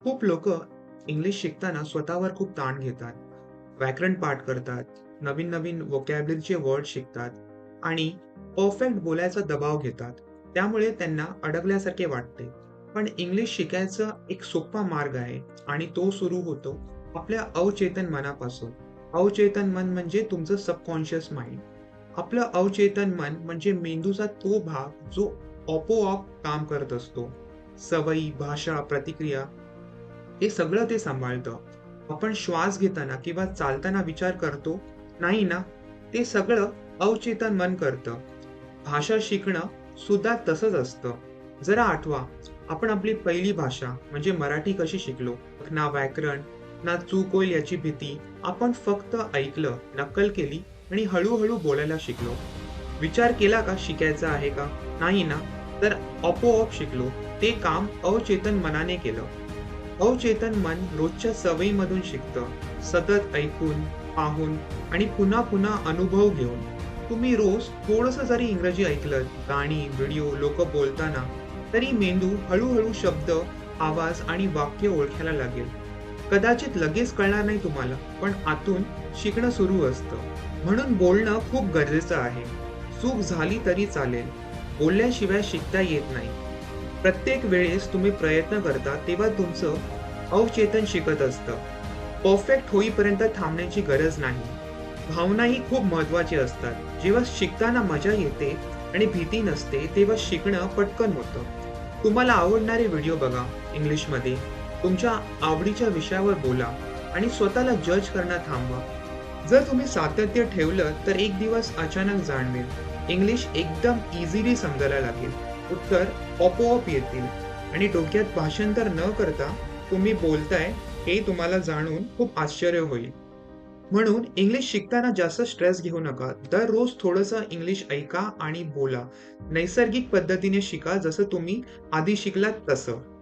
खूप लोक इंग्लिश शिकताना स्वतःवर खूप ताण घेतात. व्याकरण पाठ करतात, नवीन नवीन व्होकॅब्युलरीचे वर्ड शिकतात आणि परफेक्ट बोलायचा दबाव घेतात. त्यामुळे त्यांना अडकल्यासारखे वाटते. पण इंग्लिश शिकायचा एक सोपा मार्ग आहे आणि तो सुरू होतो आपल्या अवचेतन मनापासून. अवचेतन मन म्हणजे तुमचं सबकॉन्शियस माइंड. आपलं अवचेतन मन म्हणजे मेंदूचा तो भाग जो आपोआप काम करत असतो. सवयी, भाषा, प्रतिक्रिया हे सगळं ते सांभाळतं. आपण श्वास घेताना किंवा चालताना विचार करतो, नाही ना? ते सगळं अवचेतन मन करतं. भाषा शिकणं सुद्धा तसंच असतं. जरा आठवा, आपण आपली पहिली भाषा म्हणजे मराठी कशी शिकलो? ना व्याकरण, ना चूक होईल याची भीती. आपण फक्त ऐकलं, नक्कल केली आणि हळू बोलायला शिकलो. विचार केला का शिकायचं आहे का? नाही ना? तर आपोआप शिकलो. ते काम अवचेतन मनाने केलं. अवचेतन मन रोजच्या सवयीमधून शिकतं. सतत ऐकून, पाहून आणि पुन्हा पुन्हा अनुभव घेऊन. तुम्ही रोज थोडंसं जरी इंग्रजी ऐकलं, गाणी, व्हिडिओ, लोक बोलताना, तरी मेंदू हळूहळू शब्द, आवाज आणि वाक्य ओळखायला लागेल. कदाचित लगेच कळणार नाही तुम्हाला, पण आतून शिकणं सुरू असतं. म्हणून बोलणं खूप गरजेचं आहे. चूक झाली तरी चालेल. बोलल्याशिवाय शिकता येत नाही. प्रत्येक वेळेस तुम्ही प्रयत्न करता तेव्हा तुमचं अवचेतन शिकत असतं. परफेक्ट होईपर्यंत थांबण्याची गरज नाही. भावनाही खूप महत्वाची असतात. जेव्हा शिकताना मजा येते आणि भीती नसते तेव्हा शिकणं पटकन होतं. तुम्हाला आवडणारे व्हिडिओ बघा इंग्लिशमध्ये. तुमच्या आवडीच्या विषयावर बोला आणि स्वतःला जज करणं थांबवा. जर तुम्ही सातत्य ठेवलं तर एक दिवस अचानक जाणवेल. इंग्लिश एकदम इझिली समजायला लागेल. उत्तर आपोआप येतील आणि डोक्यात भाषांतर न करता तुम्ही बोलताय हे तुम्हाला जाणून खूप आश्चर्य होईल. म्हणून इंग्लिश शिकताना जास्त स्ट्रेस घेऊ नका. दररोज थोडंसं इंग्लिश ऐका आणि बोला. नैसर्गिक पद्धतीने शिका जसं तुम्ही आधी शिकलात तसं.